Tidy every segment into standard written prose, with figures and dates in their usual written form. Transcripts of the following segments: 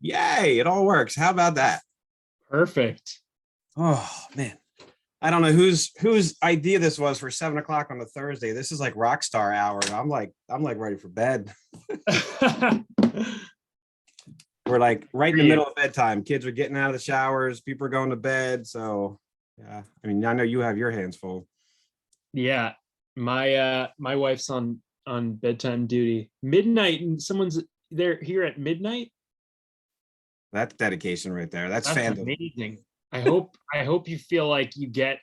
Yay, it all works. How about that? Perfect. Oh man. I don't know whose idea this was for 7 o'clock on a Thursday. This is like rock star hour. I'm like ready for bed. We're like right in the middle of bedtime. Kids are getting out of the showers, people are going to bed. So yeah, I mean, I know you have your hands full. Yeah, my wife's on bedtime duty. Midnight, and someone's there here at midnight. That's dedication right there. That's That's fandom. amazing. I hope you feel like you get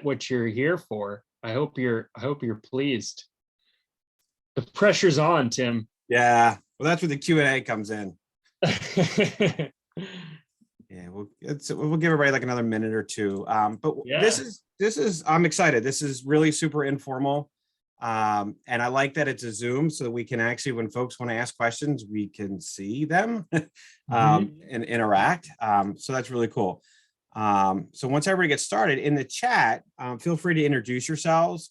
what you're here for. I hope you're pleased. The pressure's on, Tim. Yeah. Well, that's where the Q&A comes in. Yeah, we'll give everybody like another minute or two. But Yeah. this is I'm excited. This is really super informal. And I like that it's a Zoom so that we can actually, when folks want to ask questions, we can see them and interact. So that's really cool. So once everybody gets started in the chat, feel free to introduce yourselves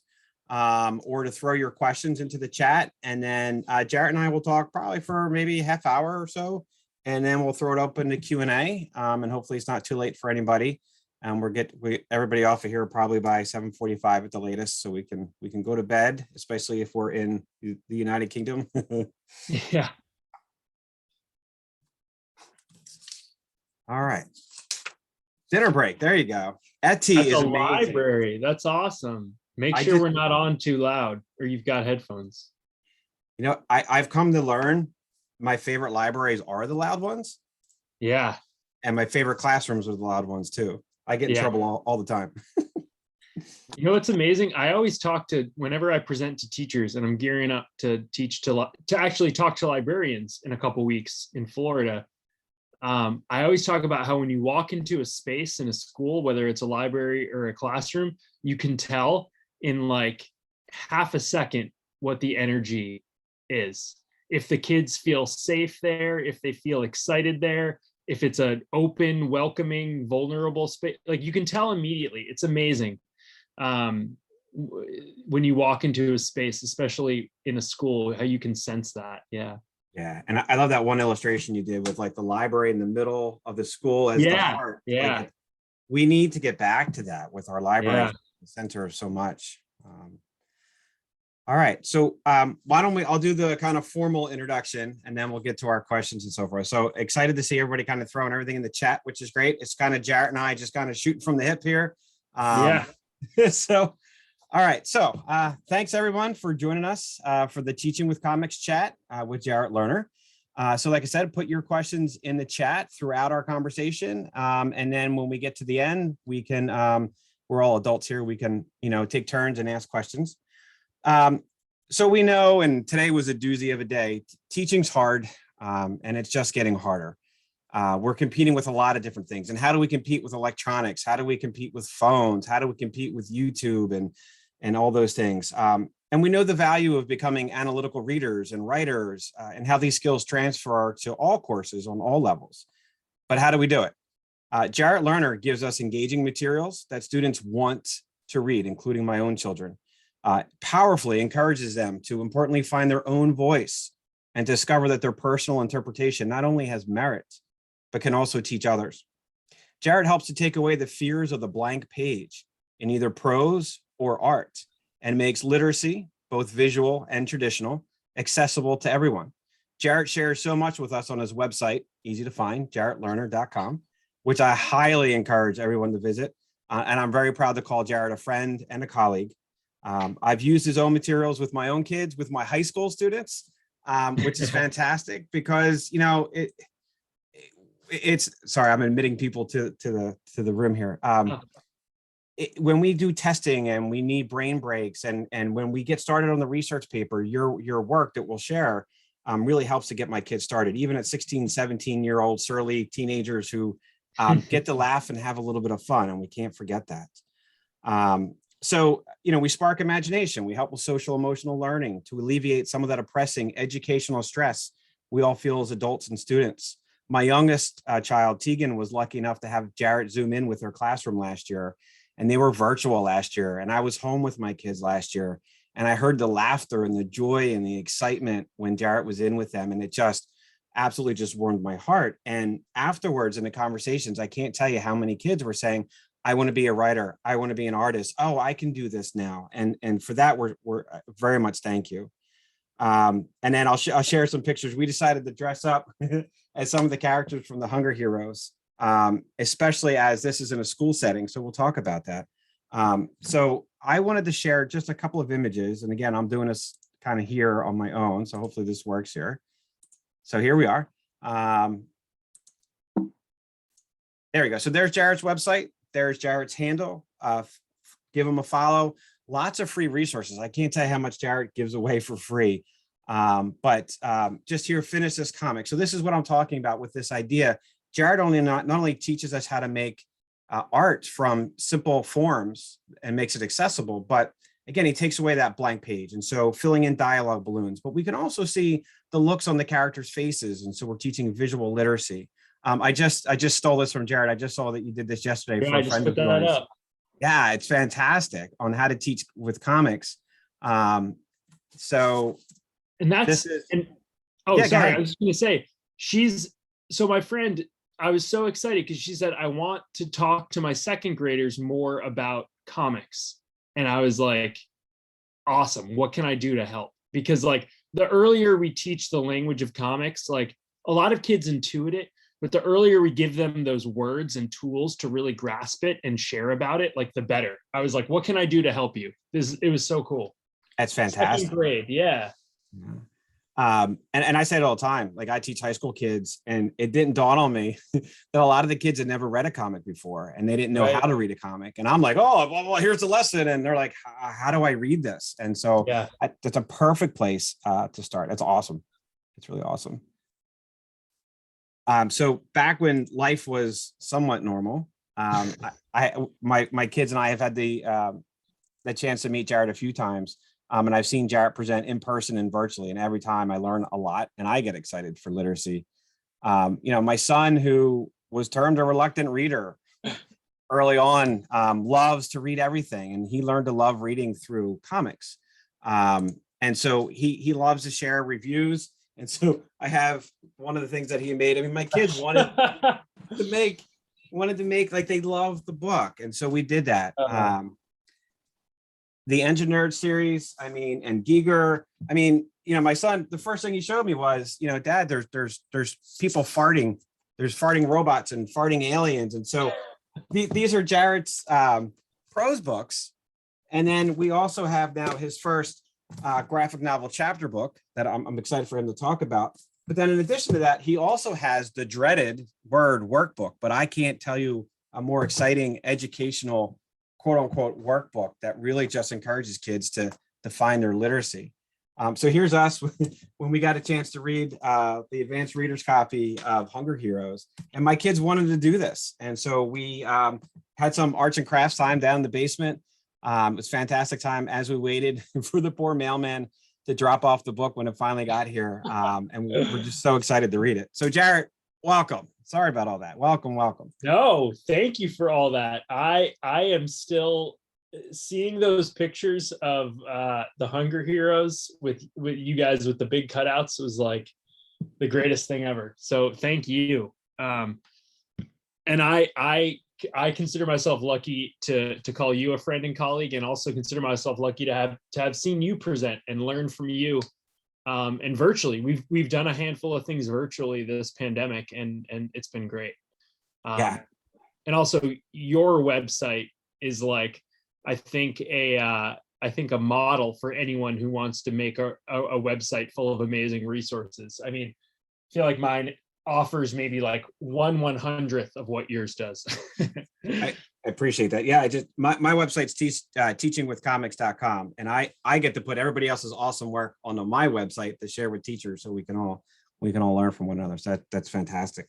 or to throw your questions into the chat. And then Jarrett and I will talk probably for maybe a half hour or so. And then we'll throw it open to Q&A. And hopefully it's not too late for anybody. And we'll get everybody off of here probably by 7:45 at the latest, so we can go to bed, especially if we're in the United Kingdom. Yeah. All right. Dinner break. There you go. Etty That's is a amazing. library. That's awesome. Make sure we're not on too loud, or you've got headphones. You know, I've come to learn my favorite libraries are the loud ones. Yeah. And my favorite classrooms are the loud ones too. I get in trouble all the time. You know what's amazing? I always whenever I present to teachers, and I'm gearing up to teach to actually talk to librarians in a couple weeks in Florida. I always talk about how when you walk into a space in a school, whether it's a library or a classroom, you can tell in like half a second what the energy is. If the kids feel safe there, if they feel excited there, if it's an open, welcoming, vulnerable space, like you can tell immediately. It's amazing when you walk into a space, especially in a school, how you can sense that. Yeah. Yeah, and I love that one illustration you did with like the library in the middle of the school as the heart. Yeah. Like, we need to get back to that with our library, the center of so much. All right, so why don't I'll do the kind of formal introduction and then we'll get to our questions and so forth. So excited to see everybody kind of throwing everything in the chat, which is great. It's kind of Jarrett and I just kind of shooting from the hip here. So, all right. So thanks everyone for joining us for the Teaching with Comics chat with Jarrett Lerner. So like I said, put your questions in the chat throughout our conversation. And then when we get to the end, we can, we're all adults here. We can, take turns and ask questions. So we know, and today was a doozy of a day, teaching's hard, and it's just getting harder. We're competing with a lot of different things. And how do we compete with electronics? How do we compete with phones? How do we compete with YouTube and all those things? And we know the value of becoming analytical readers and writers and how these skills transfer to all courses on all levels. But how do we do it? Jarrett Lerner gives us engaging materials that students want to read, including my own children. Powerfully encourages them to importantly find their own voice and discover that their personal interpretation not only has merit, but can also teach others. Jarrett helps to take away the fears of the blank page in either prose or art and makes literacy, both visual and traditional, accessible to everyone. Jarrett shares so much with us on his website, easy to find, jarrettlerner.com, which I highly encourage everyone to visit. And I'm very proud to call Jarrett a friend and a colleague. I've used his own materials with my own kids, with my high school students, which is fantastic because, it's sorry, I'm admitting people to the room here. When we do testing and we need brain breaks and when we get started on the research paper, your work that we'll share really helps to get my kids started, even at 16, 17-year-old surly teenagers who get to laugh and have a little bit of fun, and we can't forget that. So, we spark imagination. We help with social emotional learning to alleviate some of that oppressing educational stress we all feel as adults and students. My youngest child, Tegan, was lucky enough to have Jarrett Zoom in with her classroom last year, and they were virtual last year. And I was home with my kids last year, and I heard the laughter and the joy and the excitement when Jarrett was in with them. And it just absolutely just warmed my heart. And afterwards in the conversations, I can't tell you how many kids were saying, I want to be a writer. I want to be an artist. Oh, I can do this now. And for that, we're very much thank you. And then I'll share some pictures. We decided to dress up as some of the characters from the Hunger Heroes, especially as this is in a school setting. So we'll talk about that. So I wanted to share just a couple of images. And again, I'm doing this kind of here on my own. So hopefully this works here. So here we are. There we go. So there's Jarrett's website. There's Jarrett's handle. Give him a follow. Lots of free resources. I can't tell you how much Jarrett gives away for free. But just here, finish this comic. So this is what I'm talking about with this idea. Jarrett not only teaches us how to make art from simple forms and makes it accessible, but again, he takes away that blank page. And so filling in dialogue balloons, but we can also see the looks on the characters' faces. And so we're teaching visual literacy. I just stole this from Jarrett. I just saw that you did this yesterday for a friend of yours. Up. Yeah, it's fantastic on how to teach with comics. So, and that's sorry, I was just going to say my friend. I was so excited because she said, I want to talk to my second graders more about comics. And I was like, awesome. What can I do to help? Because like the earlier we teach the language of comics, like a lot of kids intuit it, but the earlier we give them those words and tools to really grasp it and share about it, like the better. I was like, what can I do to help you? It was so cool. That's fantastic. Second grade, yeah. And I say it all the time, like I teach high school kids, and it didn't dawn on me that a lot of the kids had never read a comic before and they didn't know how to read a comic. And I'm like, oh, well, here's the lesson. And they're like, how do I read this? And so that's a perfect place to start. That's awesome. It's really awesome. So back when life was somewhat normal, my kids and I have had the chance to meet Jarrett a few times. And I've seen Jarrett present in person and virtually, and every time I learn a lot and I get excited for literacy. My son, who was termed a reluctant reader early on, loves to read everything, and he learned to love reading through comics. And so he loves to share reviews. And so I have one of the things that he made. I mean, my kids wanted to make like they love the book. And so we did that. The Engine Nerd series, I mean, and Giger. I mean, my son, the first thing he showed me was, Dad, there's people farting. There's farting robots and farting aliens. And so these are Jarrett's prose books. And then we also have now his first graphic novel chapter book that I'm excited for him to talk about. But then in addition to that, he also has the dreaded Word workbook, but I can't tell you a more exciting educational quote unquote workbook that really just encourages kids to find their literacy. So here's us when we got a chance to read the advanced reader's copy of Hunger Heroes, and my kids wanted to do this. And so we had some arts and crafts time down in the basement. It was fantastic time as we waited for the poor mailman to drop off the book when it finally got here. And we're just so excited to read it. So Jarrett, welcome. Sorry about all that. Welcome. No, thank you for all that. I am still seeing those pictures of the Hunger Heroes with you guys with the big cutouts was like the greatest thing ever. So thank you. And I consider myself lucky to call you a friend and colleague, and also consider myself lucky to have seen you present and learn from you. And virtually, we've done a handful of things virtually this pandemic, and it's been great. And also your website is like, I think a model for anyone who wants to make a website full of amazing resources. I mean, I feel like mine offers maybe like 1/100th of what yours does. I appreciate that. Yeah, my website's teachingwithcomics.com, and I get to put everybody else's awesome work onto my website to share with teachers, so we can all learn from one another. So that's fantastic.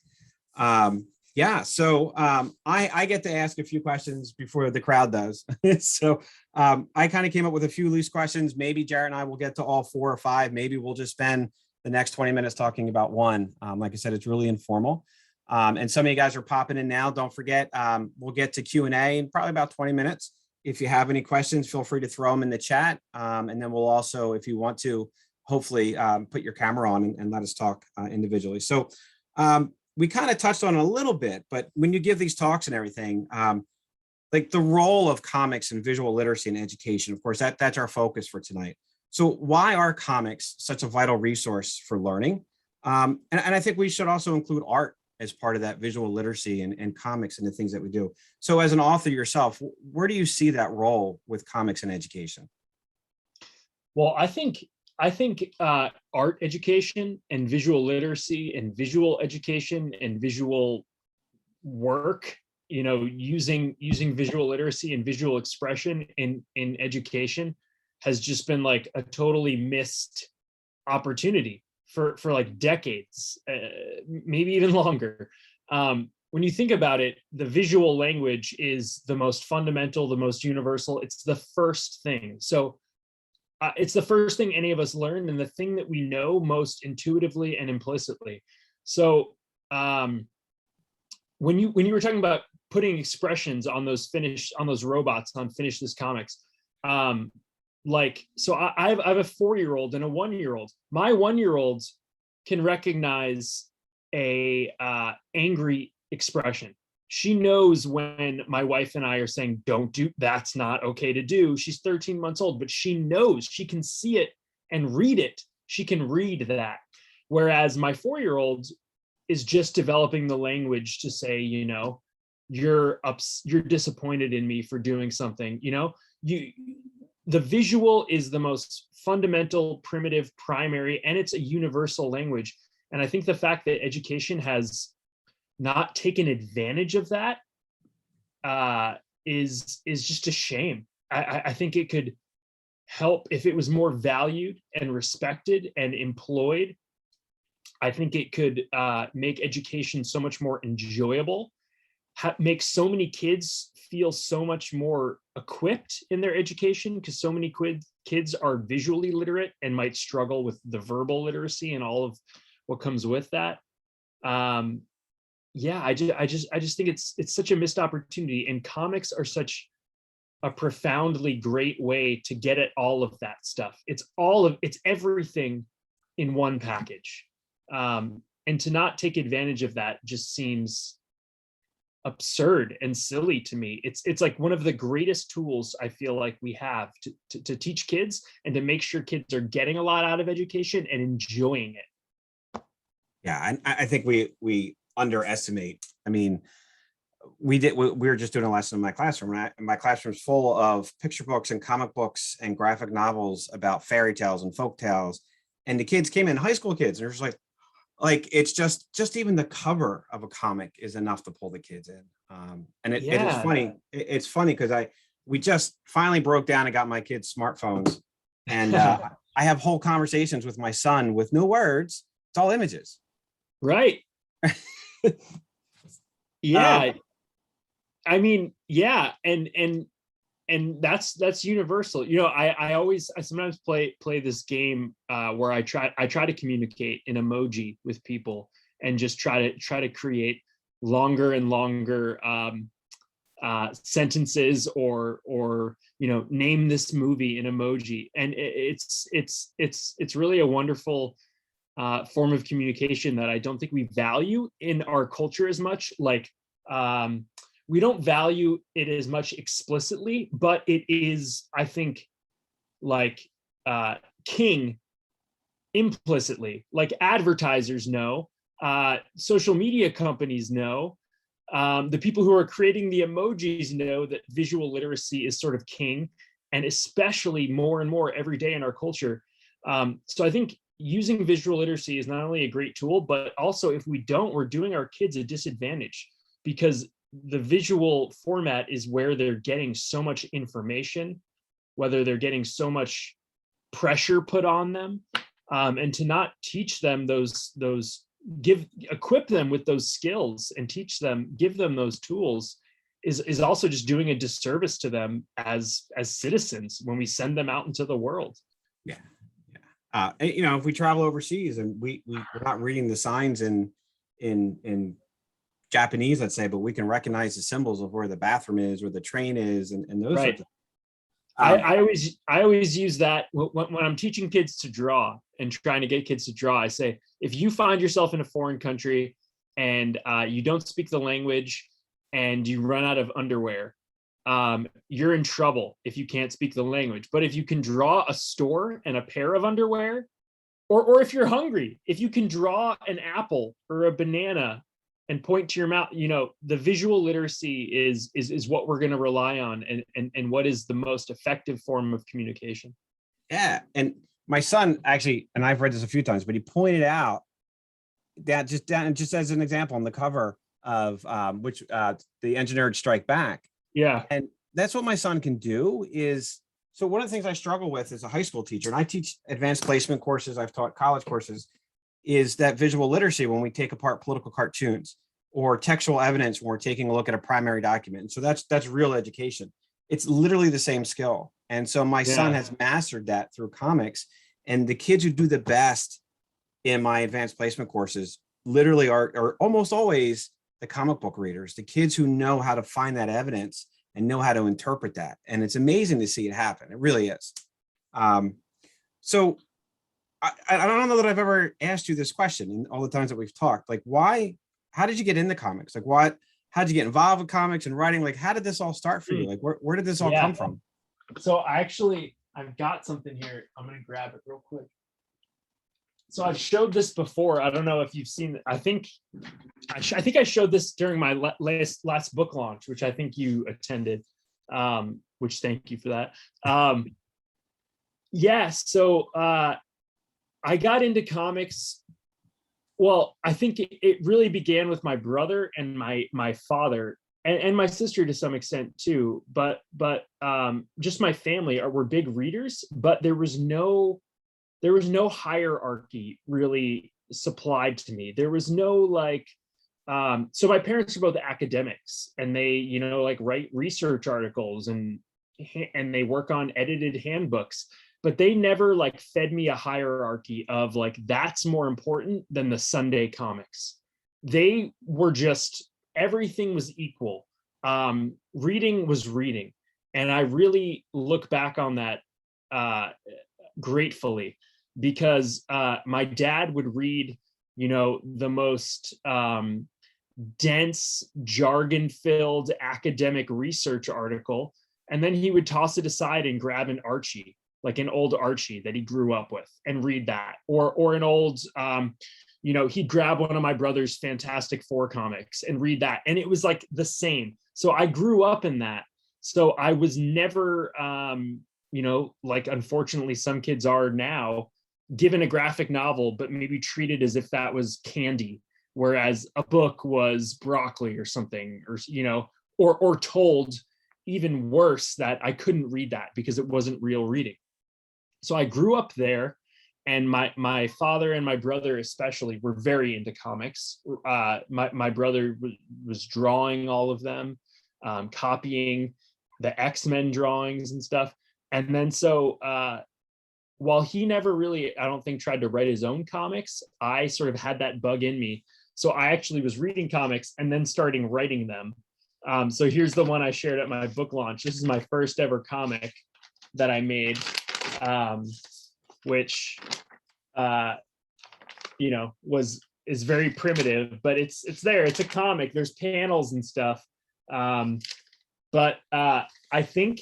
So I get to ask a few questions before the crowd does. So I kind of came up with a few loose questions. Maybe Jarrett and I will get to all 4 or 5. Maybe we'll just spend the next 20 minutes talking about one. Like I said, it's really informal. And some of you guys are popping in now. Don't forget, we'll get to Q&A in probably about 20 minutes. If you have any questions, feel free to throw them in the chat. And then we'll also, if you want to, hopefully put your camera on and let us talk individually. So we kind of touched on it a little bit, but when you give these talks and everything, like the role of comics and visual literacy in education, of course, that's our focus for tonight. So why are comics such a vital resource for learning? And I think we should also include art as part of that visual literacy and comics and the things that we do. So as an author yourself, where do you see that role with comics in education? Well, I think art education and visual literacy and visual education and visual work, using visual literacy and visual expression in education has just been like a totally missed opportunity for like decades, maybe even longer. When you think about it, the visual language is the most fundamental, the most universal. It's the first thing. So it's the first thing any of us learn, and the thing that we know most intuitively and implicitly. So when you were talking about putting expressions on those robots on Finish This Comics, so I have a 4-year-old and a 1-year-old. My 1-year-old can recognize a angry expression. She knows when my wife and I are saying, don't do, that's not okay to do. She's 13 months old, but she knows, she can see it and read it. She can read that. Whereas my 4-year-old is just developing the language to say, you're disappointed in me for doing something. The visual is the most fundamental, primitive, primary, and it's a universal language. And I think the fact that education has not taken advantage of that is just a shame. I think it could help if it was more valued and respected and employed. I think it could make education so much more enjoyable, make so many kids feel so much more equipped in their education, because so many kids are visually literate and might struggle with the verbal literacy and all of what comes with that. I just think it's such a missed opportunity, and comics are such a profoundly great way to get at all of that stuff. It's everything in one package. And to not take advantage of that just seems absurd and silly to me. It's like one of the greatest tools I feel like we have to teach kids and to make sure kids are getting a lot out of education and enjoying it. Yeah, and I think we underestimate. I mean, we were just doing a lesson in my classroom, and my classroom's full of picture books and comic books and graphic novels about fairy tales and folk tales. And the kids came in, high school kids, and they're just like it's just even the cover of a comic is enough to pull the kids in. And it is funny. It's funny because we just finally broke down and got my kids smartphones, and I have whole conversations with my son with no words. It's all images. Right. I mean, yeah, and that's universal. I sometimes play this game where I try to communicate in emoji with people and just try to create longer and longer sentences or name this movie in emoji, and it's really a wonderful form of communication that I don't think we value in our culture as much. Like we don't value it as much explicitly, but it is, I think, like king implicitly. Like advertisers know, social media companies know, the people who are creating the emojis know that visual literacy is sort of king, and especially more and more every day in our culture. So I think using visual literacy is not only a great tool, but also if we don't, we're doing our kids a disadvantage, because the visual format is where they're getting so much information, whether they're getting so much pressure put on them, and to not teach them equip them with those skills and give them those tools is also just doing a disservice to them as citizens when we send them out into the world. Yeah. If we travel overseas and we're not reading the signs in Japanese, let's say, but we can recognize the symbols of where the bathroom is, where the train is, and those right. sorts of I always use that when I'm teaching kids to draw and trying to get kids to draw. I say, if you find yourself in a foreign country and you don't speak the language and you run out of underwear, you're in trouble if you can't speak the language. But if you can draw a store and a pair of underwear, or if you're hungry, if you can draw an apple or a banana and point to your mouth, the visual literacy is what we're going to rely on, and what is the most effective form of communication. Yeah. And my son actually, and I've read this a few times, but he pointed out that just as an example on the cover of the Engineered Strike Back. Yeah. And that's what my son can do is, so one of the things I struggle with as a high school teacher, and I teach advanced placement courses, I've taught college courses, is that visual literacy when we take apart political cartoons or textual evidence when we're taking a look at a primary document. And so that's real education. It's literally the same skill. And so my son has mastered that through comics. And the kids who do the best in my advanced placement courses literally are almost always the comic book readers, the kids who know how to find that evidence and know how to interpret that. And it's amazing to see it happen. It really is. So I don't know that I've ever asked you this question in all the times that we've talked. Like, how did you get into comics? Like, how did you get involved with comics and writing? Like, how did this all start for you? Like, where did this all come from? So I've got something here. I'm going to grab it real quick. So I've showed this before. I don't know if you've seen it. I think I showed this during my last book launch, which I think you attended, which thank you for that. So I got into comics. Well, I think it really began with my brother and my father and my sister to some extent too. But just my family were big readers, but there was no hierarchy really supplied to me. There was no so my parents are both academics, and they write research articles and they work on edited handbooks, but they never fed me a hierarchy of that's more important than the Sunday comics. They were just, everything was equal. Reading was reading, and I really look back on that gratefully, because my dad would read the most dense, jargon-filled academic research article, and then he would toss it aside and grab an Archie, like an old Archie that he grew up with, and read that, or an old he'd grab one of my brother's Fantastic Four comics and read that, and it was the same. So I grew up in that. So I was never unfortunately some kids are now, given a graphic novel but maybe treated as if that was candy, whereas a book was broccoli or something, or told even worse that I couldn't read that because it wasn't real reading. So I grew up there, and my father and my brother especially were very into comics. My brother was drawing all of them, copying the X-Men drawings and stuff. And then while he never really, I don't think, tried to write his own comics, I sort of had that bug in me. So I actually was reading comics and then starting writing them. So here's the one I shared at my book launch. This is my first ever comic that I made, which is very primitive, but it's there. It's a comic. There's panels and stuff. But I think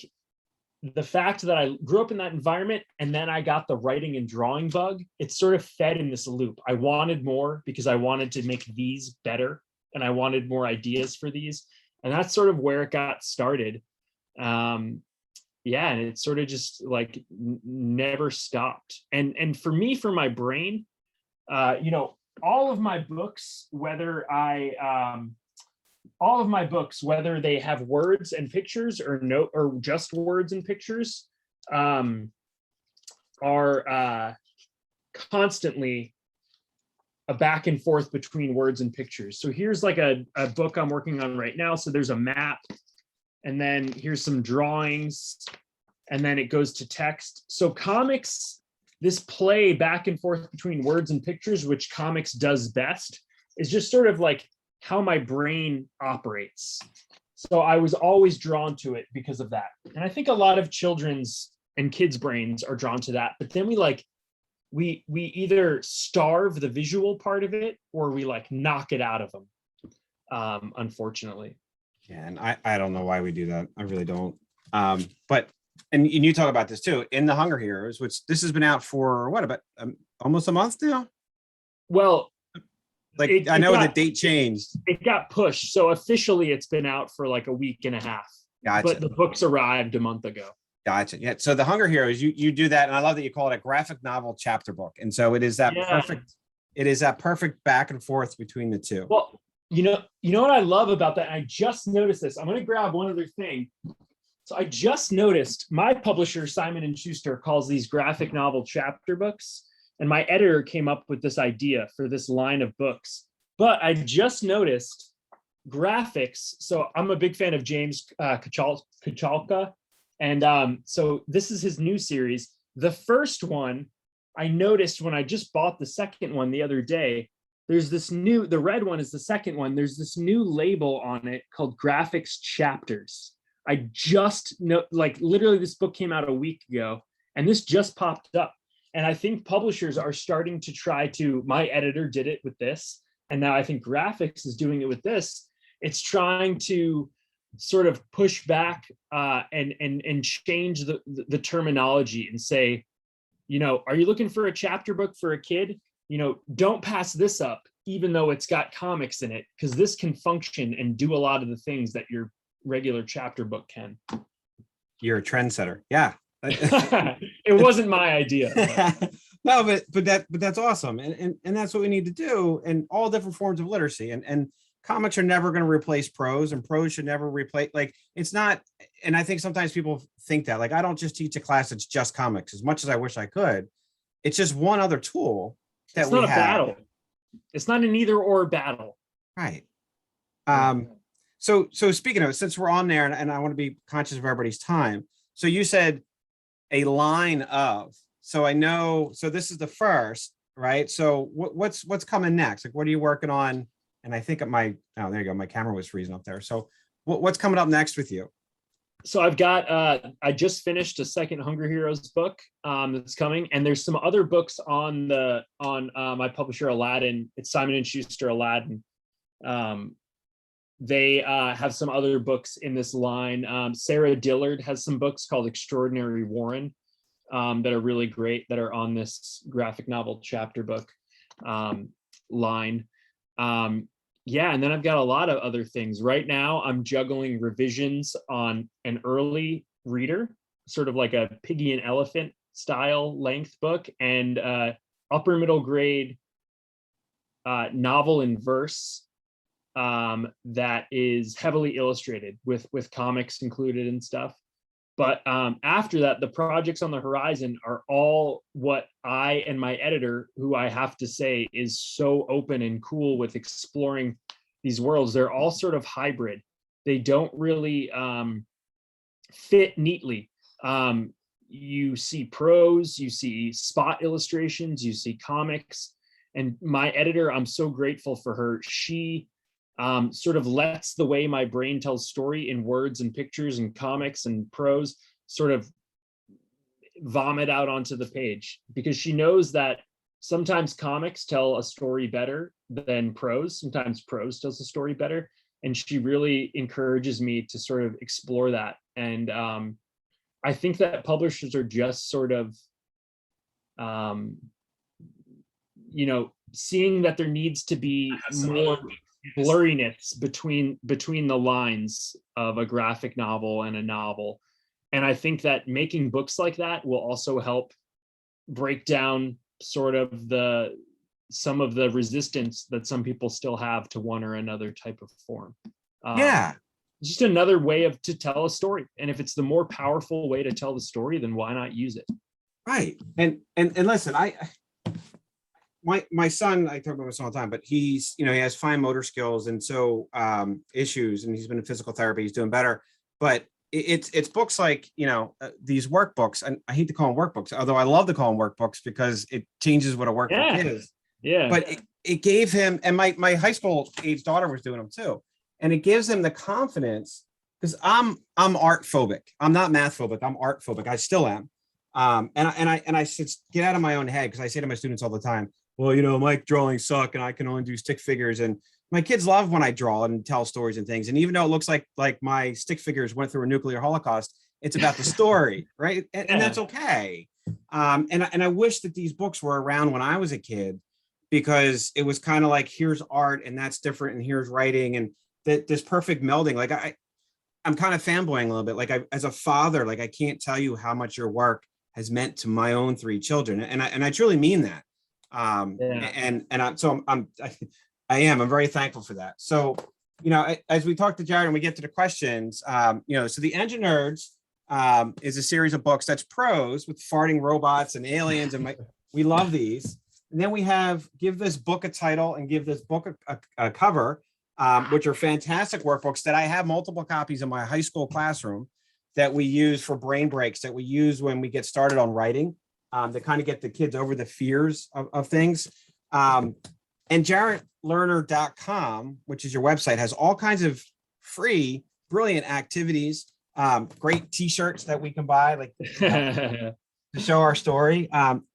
the fact that I grew up in that environment and then I got the writing and drawing bug, it sort of fed in this loop. I wanted more because I wanted to make these better, and I wanted more ideas for these. And that's sort of where it got started. And it sort of just never stopped. And for me, for my brain, all of my books, whether they have words and pictures or just words and pictures, are constantly a back and forth between words and pictures. So here's a book I'm working on right now. So there's a map, and then here's some drawings, and then it goes to text. So comics, this play back and forth between words and pictures, which comics does best, is just sort of how my brain operates. So I was always drawn to it because of that. And I think a lot of children's and kids' brains are drawn to that. But then we either starve the visual part of it or we like knock it out of them, unfortunately. Yeah, and I don't know why we do that. I really don't. But and you talk about this too in the Hunger Heroes, which this has been out for what, about almost a month now. Well, Like I know the date changed. It got pushed, so officially it's been out for like a week and a half. Gotcha. But the books arrived a month ago. Gotcha. Yeah. So the Hunger Heroes, you do that, and I love that you call it a graphic novel chapter book. And so it is that perfect. It is that perfect back and forth between the two. Well, you know what I love about that? I just noticed this. I'm going to grab one other thing. So I just noticed my publisher, Simon and Schuster, calls these graphic novel chapter books. And my editor came up with this idea for this line of books. But I just noticed graphics. So I'm a big fan of James Kachalka. And so this is his new series. The first one, I noticed when I just bought the second one the other day, there's this new, the red one is the second one. There's this new label on it called Graphics Chapters. I just know, like literally this book came out a week ago and this just popped up. And I think publishers are starting to try to, my editor did it with this. And now I think graphics is doing it with this. It's trying to sort of push back and change the terminology and say, are you looking for a chapter book for a kid? Don't pass this up, even though it's got comics in it, because this can function and do a lot of the things that your regular chapter book can. You're a trendsetter. Yeah. It wasn't my idea. No, but that's awesome. And that's what we need to do in all different forms of literacy. And comics are never going to replace prose, and prose should never replace, like, it's not. And I think sometimes people think that, like, I don't just teach a class that's just comics, as much as I wish I could. It's just one other tool that it's not we a have. battle. It's not an either or battle. Right. So speaking of it, since we're on there, and I want to be conscious of everybody's time. So you said a line of, so I know, so this is the first, right? So what's coming next? Like, what are you working on? And I think there you go. My camera was freezing up there. So what's coming up next with you? So I've got, I just finished a second Hunger Heroes book that's coming, and there's some other books on my publisher Aladdin. It's Simon and Schuster Aladdin. They have some other books in this line. Sarah Dillard has some books called Extraordinary Warren that are really great, that are on this graphic novel chapter book line. Yeah, and then I've got a lot of other things. Right now, I'm juggling revisions on an early reader, sort of like a Piggy and Elephant style length book, and upper middle grade novel in verse that is heavily illustrated with comics included and stuff. But after that, the projects on the horizon are all what I and my editor, who I have to say is so open and cool with exploring these worlds. They're all sort of hybrid. They don't really fit neatly. You see prose, you see spot illustrations, you see comics. And my editor, I'm so grateful for her. She sort of lets the way my brain tells story in words and pictures and comics and prose sort of vomit out onto the page, because she knows that sometimes comics tell a story better than prose. Sometimes prose tells a story better. And she really encourages me to sort of explore that. And I think that publishers are just sort of, seeing that there needs to be more blurriness between the lines of a graphic novel and a novel. And I think that making books like that will also help break down sort of some of the resistance that some people still have to one or another type of form. Just another way to tell a story. And if it's the more powerful way to tell the story, then why not use it? Right. And listen, my son, I talk about this all the time, but he's, he has fine motor skills and so issues, and he's been in physical therapy. He's doing better, but it's books like, these workbooks, and I hate to call them workbooks, although I love to call them workbooks because it changes what a workbook is. Yeah. But it gave him, and my high school age daughter was doing them too. And it gives them the confidence because I'm art phobic. I'm not math phobic. I'm art phobic. I still am. And I should get out of my own head because I say to my students all the time, well, my drawings suck and I can only do stick figures. And my kids love when I draw and tell stories and things. And even though it looks like my stick figures went through a nuclear holocaust, it's about the story, right? And that's okay. And I wish that these books were around when I was a kid, because it was kind of like, here's art and that's different, and here's writing, and this perfect melding. Like I'm kind of fanboying a little bit. Like as a father, like I can't tell you how much your work has meant to my own 3 children, and I truly mean that. I'm very thankful for that. So, as we talk to Jarrett and we get to the questions, so the Engine Nerds is a series of books that's prose with farting robots and aliens, and we love these. And then we have Give This Book a Title and Give This Book a Cover, which are fantastic workbooks that I have multiple copies in my high school classroom that we use for brain breaks, that we use when we get started on writing, to kind of get the kids over the fears of things. And JarrettLerner.com, which is your website, has all kinds of free, brilliant activities, great t-shirts that we can buy, like to show our story.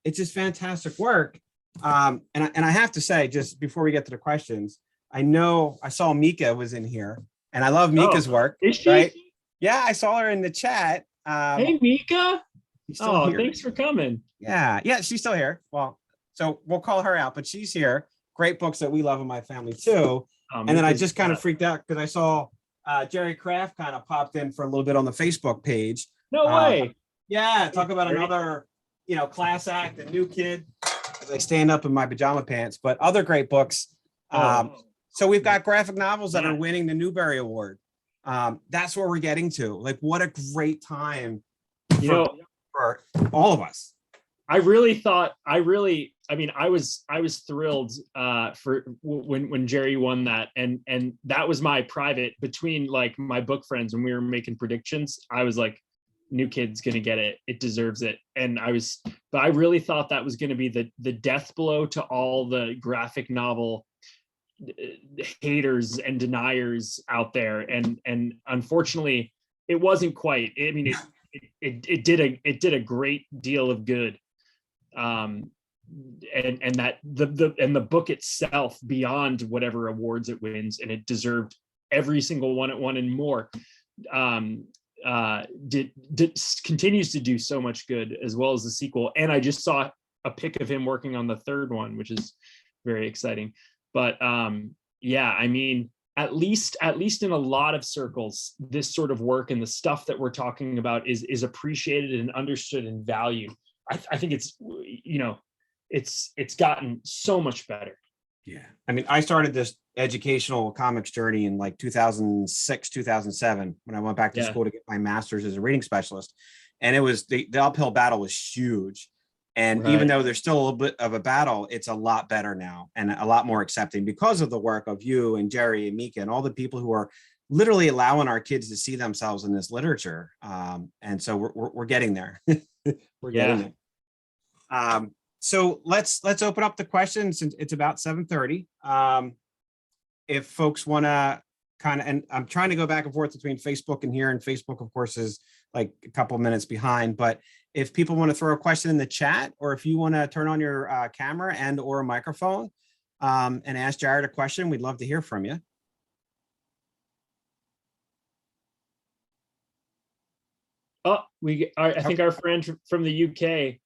It's just fantastic work. And I have to say, just before we get to the questions, I saw Mika was in here, and I love Mika's work. Is she? Right? Yeah, I saw her in the chat. Hey, Mika. Here. Thanks for coming. Yeah, she's still here. Well, so we'll call her out, but she's here. Great books that we love in my family too. And then I just kind of freaked out because I saw Jerry Kraft kind of popped in for a little bit on the Facebook page. No way. Yeah, talk about another, class act, a new kid, as I stand up in my pajama pants, but other great books. So we've got graphic novels that are winning the Newbery Award. That's where we're getting to. Like, what a great time for all of us. I was thrilled for when Jerry won that, and that was my private, between like my book friends, when we were making predictions, I was like, new kid's gonna get it, it deserves it. But I really thought that was gonna be the death blow to all the graphic novel haters and deniers out there, and unfortunately it wasn't quite. I mean, it did a great deal of good, and that the book itself, beyond whatever awards it wins, and it deserved every single one it won and more, continues to do so much good, as well as the sequel. And I just saw a pic of him working on the 3rd one, which is very exciting. But I mean, at least in a lot of circles, this sort of work and the stuff that we're talking about is appreciated and understood and valued. I think it's gotten so much better. Yeah. I mean, I started this educational comics journey in like 2006, 2007, when I went back to school to get my master's as a reading specialist. And it was the uphill battle was huge. And even though there's still a little bit of a battle, it's a lot better now and a lot more accepting because of the work of you and Jerry and Mika and all the people who are literally allowing our kids to see themselves in this literature. And so we're getting there. We're getting there. So let's open up the questions. It's about 7:30. If folks want to and I'm trying to go back and forth between Facebook and here, and Facebook, of course, is like a couple of minutes behind, but if people want to throw a question in the chat, or if you want to turn on your camera and or a microphone and ask Jarrett a question, we'd love to hear from you. Oh, I think our friend from the UK,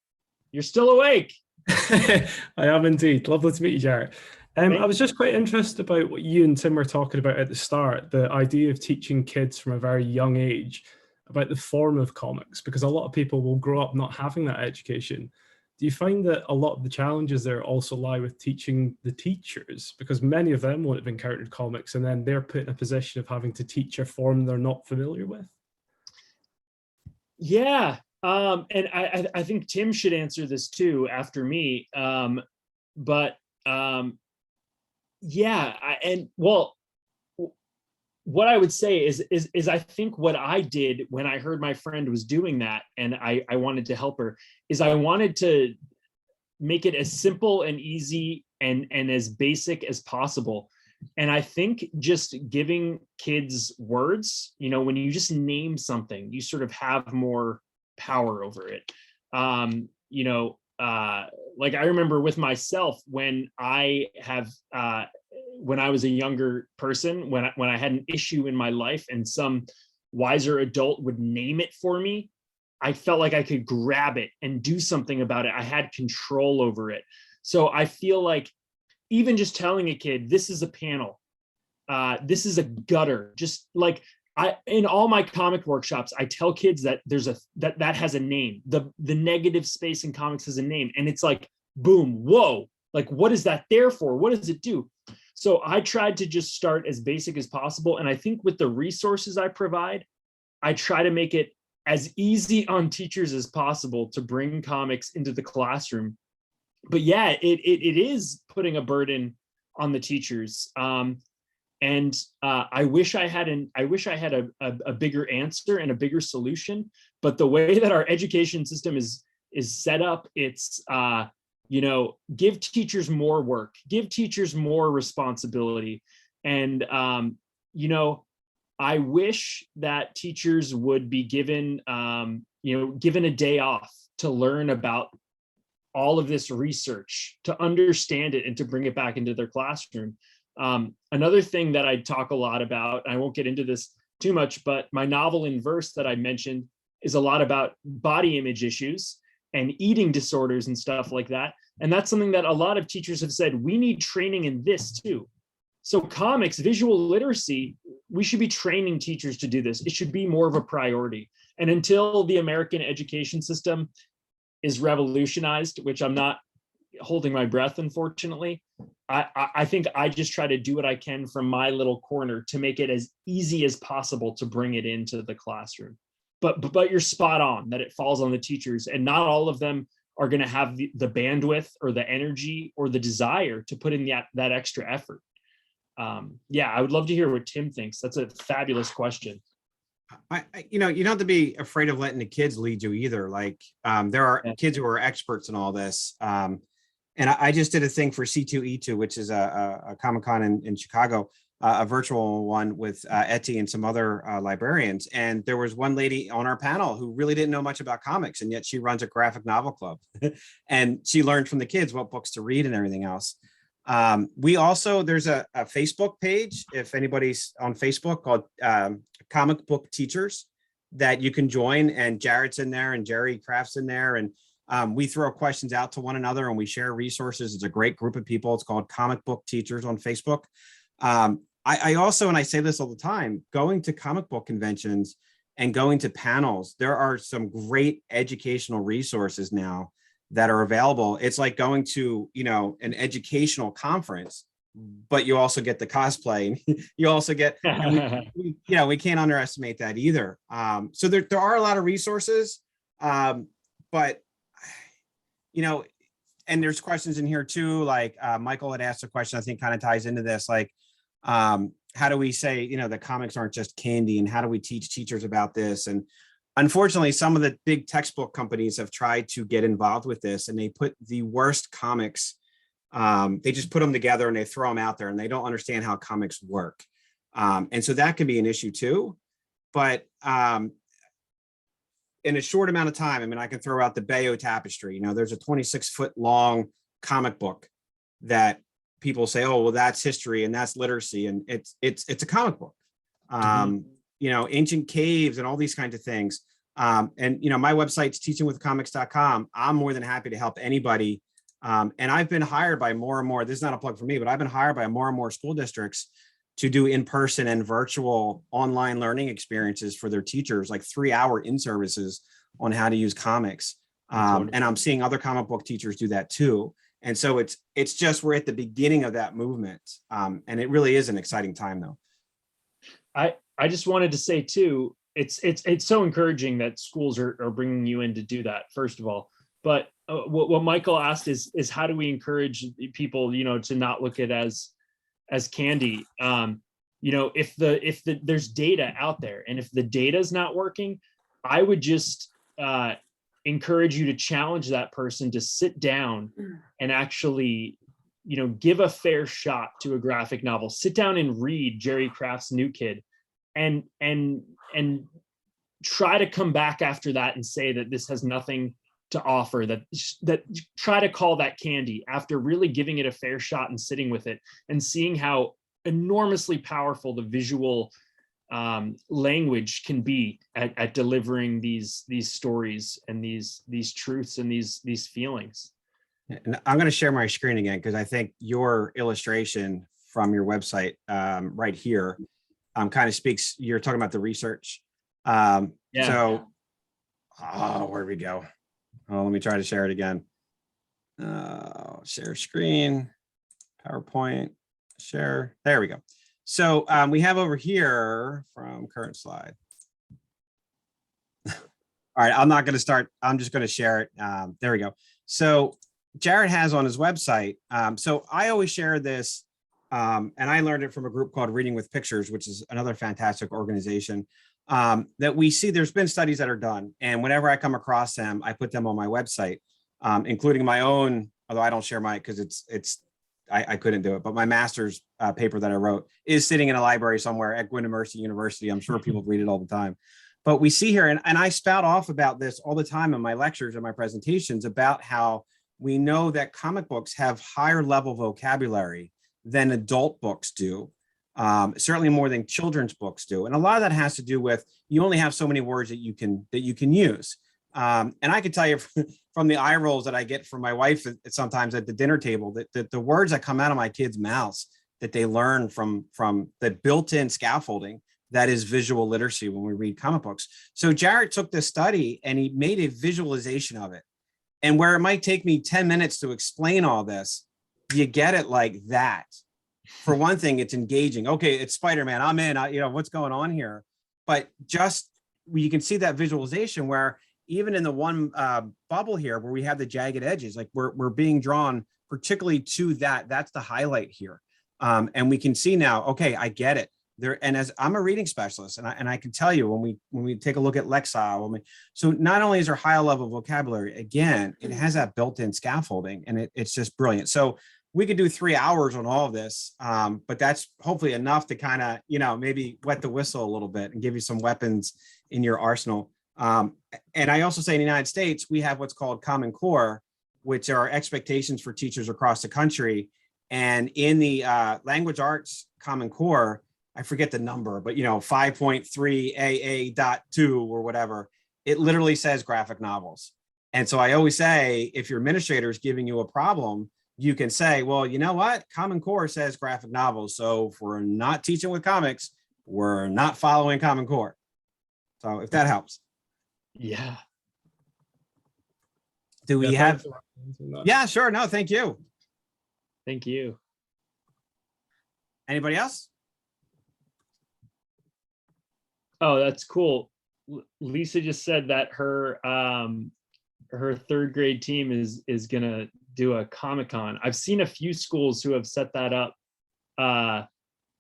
you're still awake. I am indeed. Lovely to meet you, Jarrett. I was just quite interested about what you and Tim were talking about at the start, the idea of teaching kids from a very young age about the form of comics, because a lot of people will grow up not having that education. Do you find that a lot of the challenges there also lie with teaching the teachers, because many of them won't have encountered comics and then they're put in a position of having to teach a form they're not familiar with? Yeah. And I think Tim should answer this too after me. What I would say is I think what I did when I heard my friend was doing that, and I wanted to help her, is I wanted to make it as simple and easy and as basic as possible. And I think just giving kids words, when you just name something, you sort of have more power over it. Like I remember with myself when I was a younger person, when I had an issue in my life and some wiser adult would name it for me, I felt like I could grab it and do something about it. I had control over it. So I feel like even just telling a kid, this is a panel, this is a gutter, just like in all my comic workshops, I tell kids that that has a name. The negative space in comics has a name, and it's like, boom, whoa, like what is that there for? What does it do? So I tried to just start as basic as possible. And I think with the resources I provide, I try to make it as easy on teachers as possible to bring comics into the classroom. But yeah, it is putting a burden on the teachers. And I wish I had a bigger answer and a bigger solution. But the way that our education system is set up, it's give teachers more work, give teachers more responsibility. And I wish that teachers would be given a day off to learn about all of this research, to understand it and to bring it back into their classroom. Another thing that I talk a lot about, I won't get into this too much, but my novel in verse that I mentioned is a lot about body image issues and eating disorders and stuff like that. And that's something that a lot of teachers have said, we need training in this too. So comics, visual literacy, we should be training teachers to do this. It should be more of a priority. And until the American education system is revolutionized, which I'm not holding my breath, unfortunately, I think I just try to do what I can from my little corner to make it as easy as possible to bring it into the classroom. But you're spot on that it falls on the teachers, and not all of them are going to have the bandwidth or the energy or the desire to put in that extra effort. Yeah, I would love to hear what Tim thinks. That's a fabulous question. You don't have to be afraid of letting the kids lead you either. Like there are kids who are experts in all this. And I just did a thing for C2E2, which is a Comic-Con in Chicago, a virtual one with Etty and some other librarians. And there was one lady on our panel who really didn't know much about comics, and yet she runs a graphic novel club. And she learned from the kids what books to read and everything else. There's a Facebook page, if anybody's on Facebook, called Comic Book Teachers, that you can join, and Jarrett's in there and Jerry Craft's in there, and we throw questions out to one another and we share resources. It's a great group of people. It's called Comic Book Teachers on Facebook. I also, and I say this all the time, going to comic book conventions and going to panels, there are some great educational resources now that are available. It's like going to, an educational conference, but you also get the cosplay. You also get, we can't underestimate that either. So there are a lot of resources, but and there's questions in here too, like Michael had asked a question, I think kind of ties into this, like, how do we say, the comics aren't just candy, and how do we teach teachers about this? And unfortunately, some of the big textbook companies have tried to get involved with this, and they put the worst comics, they just put them together and they throw them out there, and they don't understand how comics work. And so that can be an issue too. But in a short amount of time, I can throw out the Bayeux Tapestry. There's a 26-foot long comic book that people say, oh, well, that's history and that's literacy, and it's a comic book. Ancient caves and all these kinds of things. And my website's teachingwithcomics.com. I'm more than happy to help anybody. And I've been hired by more and more, this is not a plug for me, but I've been hired by more and more school districts to do in-person and virtual online learning experiences for their teachers, like 3-hour in-services on how to use comics. And I'm seeing other comic book teachers do that too. And so it's just, we're at the beginning of that movement. And it really is an exciting time though. I just wanted to say too, it's so encouraging that schools are bringing you in to do that, first of all. But what Michael asked is how do we encourage people, to not look at as candy? If there's data out there, and if the data is not working, I would just encourage you to challenge that person to sit down and actually give a fair shot to a graphic novel. Sit down and read Jerry Craft's New Kid, and try to come back after that and say that this has nothing to offer, that try to call that candy after really giving it a fair shot and sitting with it and seeing how enormously powerful the visual language can be at delivering these stories and these truths and these feelings. And I'm going to share my screen again, because I think your illustration from your website right here kind of speaks. You're talking about the research. So, where'd we go? Oh, let me try to share it again. Share screen, PowerPoint, share. There we go. So we have over here from current slide. All right, I'm not going to start. I'm just going to share it. There we go. So Jarrett has on his website. So I always share this, and I learned it from a group called Reading with Pictures, which is another fantastic organization. That we see there's been studies that are done, and whenever I come across them, I put them on my website, including my own, although I don't share mine because I couldn't do it, but my master's paper that I wrote is sitting in a library somewhere at Gwynedd Mercy University. I'm sure people read it all the time. But we see here, and I spout off about this all the time in my lectures and my presentations about how we know that comic books have higher level vocabulary than adult books do. Certainly more than children's books do. And a lot of that has to do with, you only have so many words that you can use. And I can tell you from the eye rolls that I get from my wife sometimes at the dinner table, that the words that come out of my kids' mouths that they learn from the built-in scaffolding, that is visual literacy when we read comic books. So Jarrett took this study and he made a visualization of it. And where it might take me 10 minutes to explain all this, you get it like that. For one thing, it's engaging. Okay, it's Spider-Man. I'm in. What's going on here? But just you can see that visualization where even in the one bubble here where we have the jagged edges, like we're being drawn particularly to that. That's the highlight here. And we can see now, okay, I get it. And as I'm a reading specialist, and I can tell you when we take a look at Lexile, so not only is there high level vocabulary, again, it has that built-in scaffolding, and it's just brilliant. So we could do 3 hours on all of this, but that's hopefully enough to kind of, maybe wet the whistle a little bit and give you some weapons in your arsenal. And I also say in the United States, we have what's called Common Core, which are expectations for teachers across the country. And in the language arts Common Core, I forget the number, but 5.3 AA.2 or whatever, it literally says graphic novels. And so I always say, if your administrator is giving you a problem, you can say, well, you know what? Common Core says graphic novels. So if we're not teaching with comics, we're not following Common Core. So if that helps. Yeah. Do we have? Yeah, sure. No, thank you. Thank you. Anybody else? Oh, that's cool. Lisa just said that her third grade team is gonna do a Comic-Con. I've seen a few schools who have set that up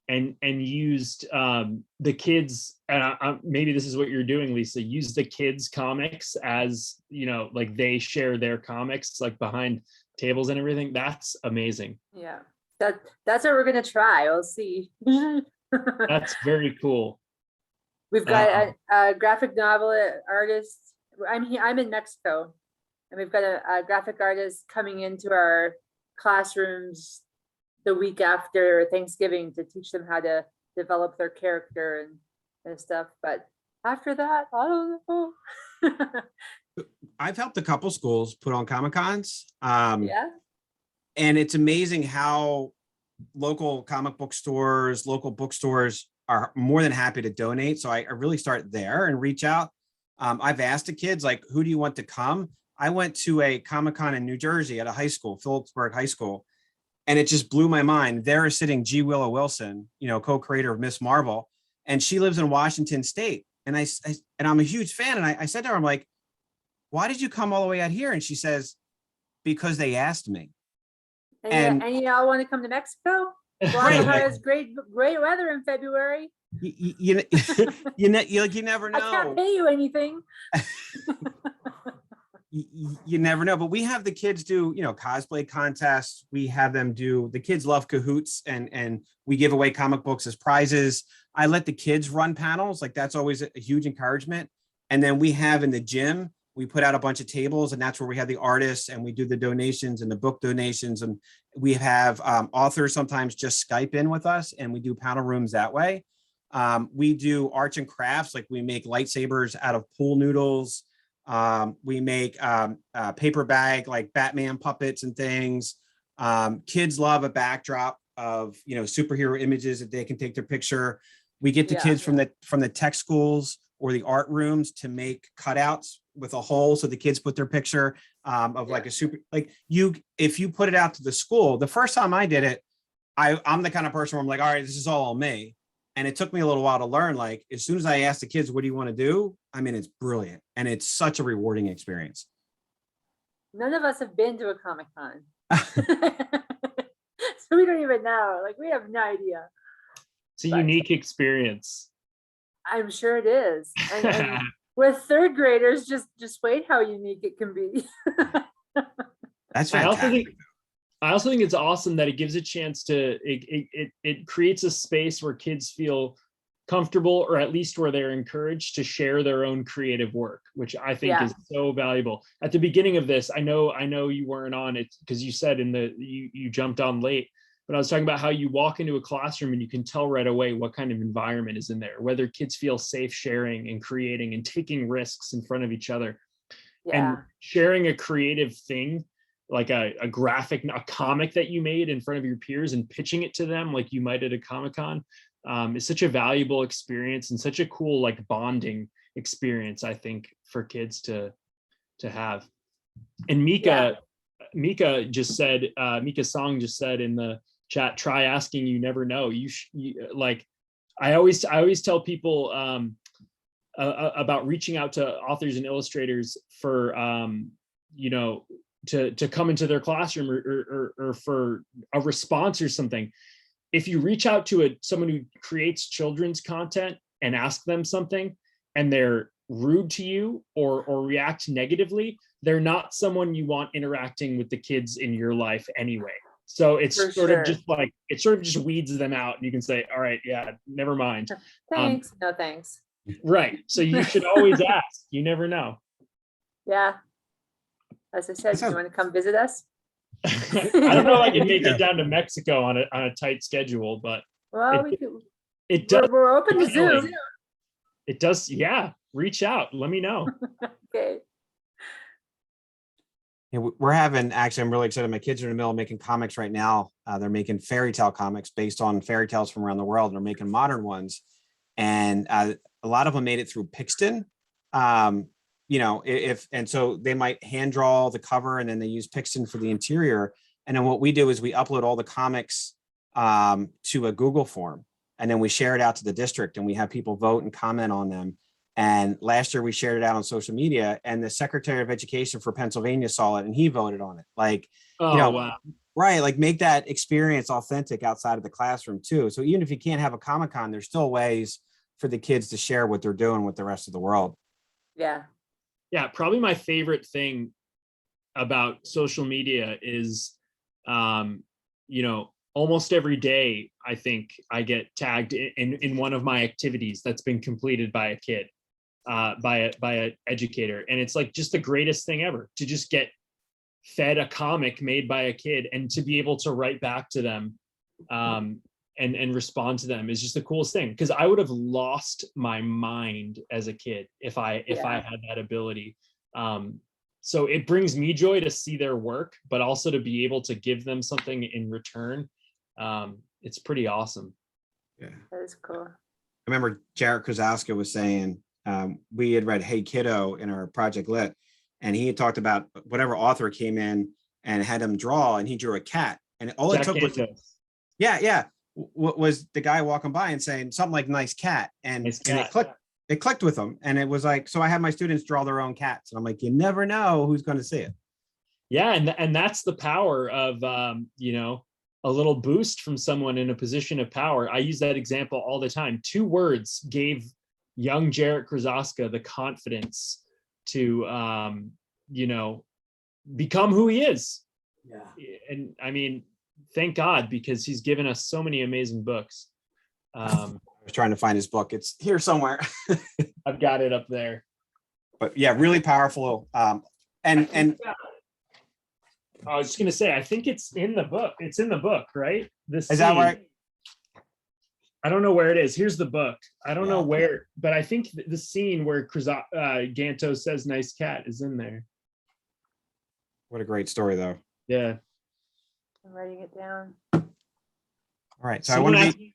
and used the kids, and maybe this is what you're doing, Lisa, use the kids comics as, like they share their comics like behind tables and everything. That's amazing. Yeah, that's what we're gonna try. We'll see. That's very cool. We've got a graphic novel artist. I'm in Mexico, and we've got a graphic artist coming into our classrooms the week after Thanksgiving to teach them how to develop their character and stuff. But after that, I don't know. I've helped a couple schools put on Comic-Cons. Yeah. And it's amazing how local comic book stores, local bookstores are more than happy to donate. So I really start there and reach out. I've asked the kids, like, who do you want to come? I went to a Comic-Con in New Jersey at a high school, Phillipsburg High School, and it just blew my mind. There is sitting G. Willow Wilson, co-creator of Miss Marvel, and she lives in Washington State. And I'm a huge fan. And I said to her, I'm like, why did you come all the way out here? And she says, because they asked me. And y'all want to come to Mexico? Guadalajara is great weather in February. You never know. I can't pay you anything. you never know, but we have the kids do, cosplay contests. We have them do, the kids love Cahoots, and we give away comic books as prizes. I let the kids run panels. Like, that's always a huge encouragement. And then we have in the gym, we put out a bunch of tables, and that's where we have the artists, and we do the donations and the book donations. And we have authors sometimes just Skype in with us, and we do panel rooms that way. We do arts and crafts, like we make lightsabers out of pool noodles. We make paper bag, like Batman puppets and things. Kids love a backdrop of, superhero images that they can take their picture. We get the kids from the tech schools or the art rooms to make cutouts with a hole, so the kids put their picture of like a super, like if you put it out to the school. The first time I did it, I'm the kind of person where I'm like, all right, this is all on me. And it took me a little while to learn. Like, as soon as I asked the kids, what do you want to do? I mean, it's brilliant. And it's such a rewarding experience. None of us have been to a Comic-Con. So we don't even know. Like, we have no idea. It's a unique experience. I'm sure it is. And with third graders, just wait how unique it can be. That's fantastic. I also think it's awesome that it gives a chance to, it creates a space where kids feel comfortable, or at least where they're encouraged to share their own creative work, which I think is so valuable. At the beginning of this, I know you weren't on it because you said you jumped on late, but I was talking about how you walk into a classroom and you can tell right away what kind of environment is in there, whether kids feel safe sharing and creating and taking risks in front of each other. And sharing a creative thing, like a comic that you made in front of your peers and pitching it to them like you might at a Comic-Con, is such a valuable experience and such a cool, like, bonding experience, I think, for kids to have. And Mika just said, Mika Song just said in the chat, try asking, you never know. Like, I always tell people about reaching out to authors and illustrators for to come into their classroom or for a response or something. If you reach out to someone who creates children's content and ask them something and they're rude to you or react negatively, they're not someone you want interacting with the kids in your life anyway. So it's it sort of just weeds them out, and you can say, all right, yeah, never mind. Thanks. No thanks. Right. So you should always ask. You never know. Yeah. As I said, do you want to come visit us? I don't know if I can make it down to Mexico on a tight schedule, but it does. We're open to Zoom. It does. Yeah. Reach out. Let me know. Okay. Yeah, I'm really excited. My kids are in the middle of making comics right now. They're making fairy tale comics based on fairy tales from around the world. And they're making modern ones. And a lot of them made it through Pixton. So they might hand draw the cover, and then they use Pixton for the interior. And then what we do is we upload all the comics to a Google form, and then we share it out to the district, and we have people vote and comment on them. And last year we shared it out on social media, and the Secretary of Education for Pennsylvania saw it and he voted on it. Like, wow. Right. Like, make that experience authentic outside of the classroom too. So even if you can't have a Comic-Con, there's still ways for the kids to share what they're doing with the rest of the world. Yeah. Yeah. Probably my favorite thing about social media is, almost every day, I think I get tagged in one of my activities that's been completed by a kid, by an educator. And it's like just the greatest thing ever to just get fed a comic made by a kid and to be able to write back to them and respond to them is just the coolest thing. Because I would have lost my mind as a kid if I had that ability. So it brings me joy to see their work, but also to be able to give them something in return. It's pretty awesome. Yeah, that is cool. I remember Jarrett Krasowska was saying, we had read Hey Kiddo in our Project Lit, and he had talked about whatever author came in and had him draw, and he drew a cat, and all it took was what was the guy walking by and saying something like nice cat, and it clicked with them, and it was like, so I had my students draw their own cats, and I'm like, you never know who's going to see it. Yeah, and that's the power of a little boost from someone in a position of power. I use that example all the time. 2 words gave young Jarrett Krasowska the confidence to become who he is. Yeah. And I mean, thank God, because he's given us so many amazing books. I was trying to find his book. It's here somewhere. I've got it up there. But yeah, really powerful. And I was just gonna say, I think it's in the book. It's in the book, right? This is that scene. right? I don't know where it is. Here's the book. I don't know Yeah. where, but I think the scene where Ganto says "nice cat" is in there. What a great story, though. Yeah. I'm writing it down. All right. So I want to be.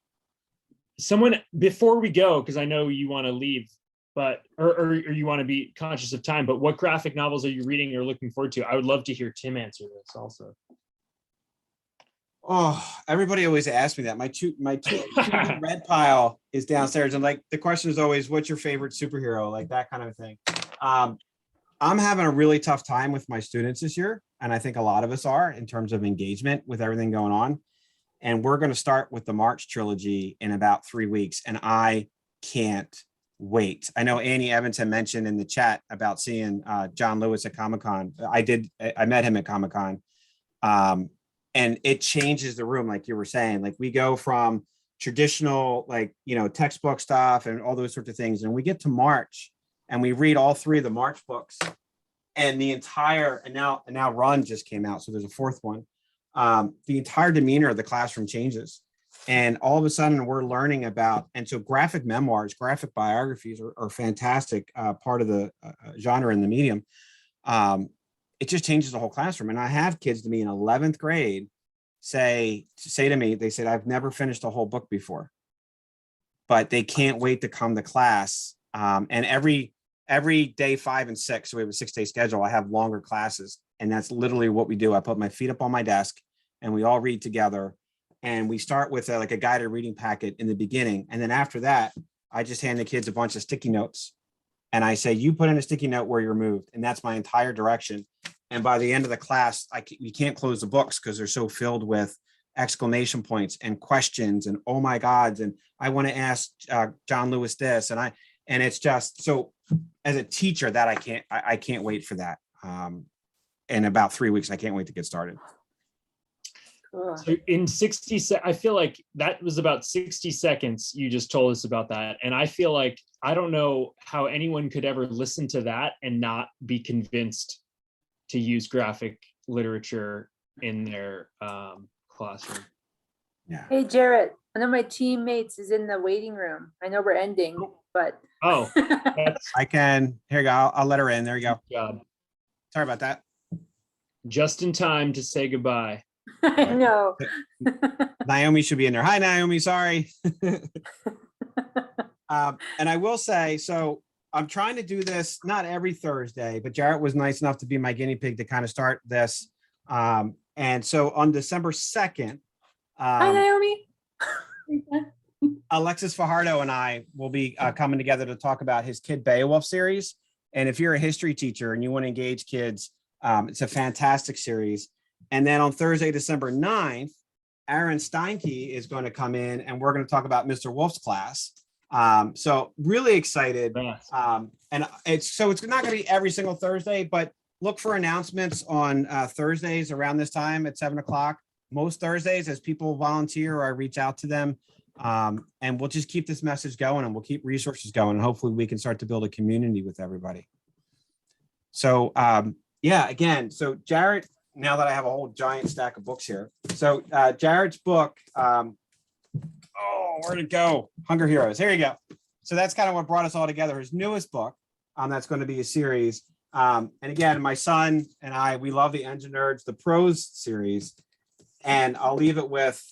Someone before we go, because I know you want to leave, but or you want to be conscious of time. But what graphic novels are you reading or looking forward to? I would love to hear Tim answer this also. Oh, everybody always asks me that. My two red pile is downstairs, and like the question is always, "What's your favorite superhero?" Like that kind of thing. I'm having a really tough time with my students this year, and I think a lot of us are in terms of engagement with everything going on. And we're going to start with the March trilogy in about 3 weeks, and I can't wait. I know Annie Evans had mentioned in the chat about seeing John Lewis at Comic-Con. I met him at Comic-Con. And it changes the room, like you were saying. Like we go from traditional, like, textbook stuff and all those sorts of things. And we get to March and we read all 3 of the March books, and the entire, and now Run just came out. So there's a 4th one. The entire demeanor of the classroom changes. And all of a sudden we're learning about, and so graphic memoirs, graphic biographies are fantastic part of the genre in the medium. It just changes the whole classroom. And I have kids to me in 11th grade say to me, they said, I've never finished a whole book before, but they can't wait to come to class. And every day 5 and 6, so we have a 6-day schedule, I have longer classes. And that's literally what we do. I put my feet up on my desk and we all read together. And we start with like a guided reading packet in the beginning. And then after that, I just hand the kids a bunch of sticky notes. And I say, you put in a sticky note where you're moved. And that's my entire direction. And by the end of the class, we can't close the books because they're so filled with exclamation points and questions and oh my gods. And I want to ask John Lewis this. And it's just, so as a teacher that I can't wait for that. In about 3 weeks, I can't wait to get started. Cool. So in 60 seconds, I feel like that was about 60 seconds you just told us about that. And I feel like, I don't know how anyone could ever listen to that and not be convinced to use graphic literature in their classroom. Yeah. Hey, Jarrett, one of my teammates is in the waiting room. I know we're ending, but. Oh, that's I can, here you go. I'll let her in. There you go. good job. Sorry about that. Just in time to say goodbye. I know. Naomi should be in there. Hi, Naomi. Sorry. And I will say, so I'm trying to do this not every Thursday, but Jarrett was nice enough to be my guinea pig to kind of start this. And so on December 2nd, Hi, Naomi. Alexis Fajardo and I will be coming together to talk about his Kid Beowulf series. And if you're a history teacher and you want to engage kids, it's a fantastic series. And then on Thursday, December 9th, Aaron Steinke is going to come in and we're going to talk about Mr. Wolf's class. So really excited. And it's not going to be every single Thursday, but look for announcements on Thursdays around this time at 7 o'clock. Most Thursdays as people volunteer or I reach out to them. And we'll just keep this message going and we'll keep resources going. And hopefully we can start to build a community with everybody. So yeah, again, so Jarrett, now that I have a whole giant stack of books here. So Jarrett's book, where'd it go? Hunger Heroes. Here you go. So that's kind of what brought us all together. His newest book, that's going to be a series. And again, my son and I, we love the Engine Nerds, the Prose series. And I'll leave it with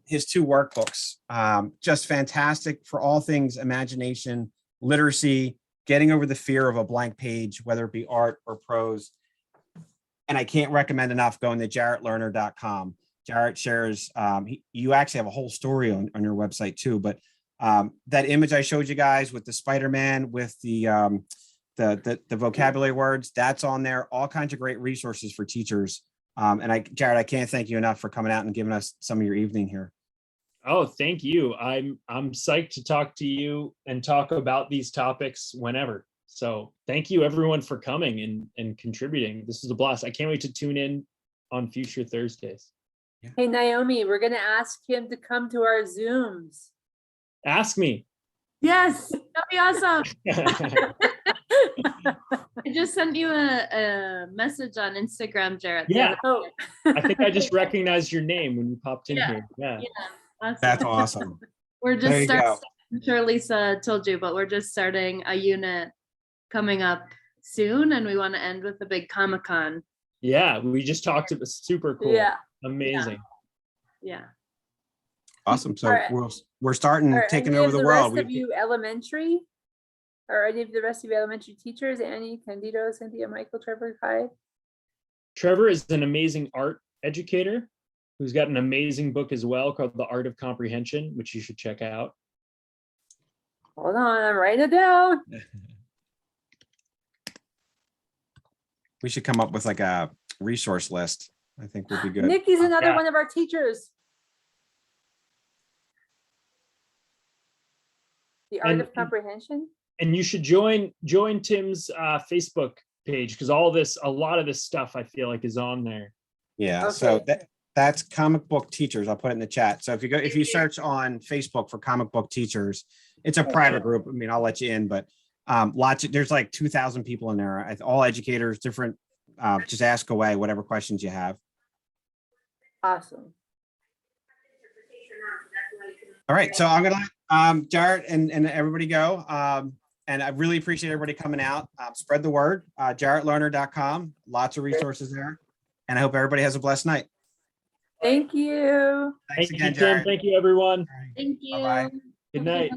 his 2 workbooks. Just fantastic for all things imagination, literacy, getting over the fear of a blank page, whether it be art or prose. And I can't recommend enough going to jarrettlerner.com. Jarrett shares, you actually have a whole story on your website too, but that image I showed you guys with the Spider-Man with the vocabulary words, that's on there, all kinds of great resources for teachers. And Jarrett, I can't thank you enough for coming out and giving us some of your evening here. Oh, thank you. I'm psyched to talk to you and talk about these topics whenever. So thank you everyone for coming and contributing. This is a blast. I can't wait to tune in on future Thursdays. Hey, Naomi, we're gonna ask him to come to our Zooms. Ask me. Yes, that'd be awesome. I just sent you a message on Instagram, Jarrett. Yeah. Oh, I think I just recognized your name when you popped in Yeah. here. Yeah. Awesome. That's awesome. We're There just you starting. go. I'm sure Lisa told you, but we're just starting a unit coming up soon, and we want to end with a big Comic-Con. Yeah. We just talked. It was super cool. yeah. Amazing. Yeah. Awesome. So All right. we're starting Are taking any over of the the world. rest of you elementary? Or any of the rest of you elementary teachers? Annie, Candido, Cynthia, Michael, Trevor, Kai? Trevor is an amazing art educator who's got an amazing book as well called The Art of Comprehension, which you should check out. Hold on, I'm writing it down. We should come up with like a resource list. I think would be good. Nikki's another Yeah. one of our teachers. The Art And- of Comprehension? And you should join Tim's Facebook page because a lot of this stuff I feel like is on there. Yeah, so Okay. that's comic book teachers. I'll put it in the chat. So if you search on Facebook for comic book teachers, it's a private group. I mean, I'll let you in, but there's like 2,000 people in there. All educators, different. Just ask away whatever questions you have. Awesome. All right, so I'm gonna let Jarrett and everybody go. And I really appreciate everybody coming out. Spread the word. JarrettLerner.com. Lots of resources there. And I hope everybody has a blessed night. Thank you. Thanks Thank again, you, Tim. Jarrett. Thank you, everyone. Thank you. Bye-bye. Good night.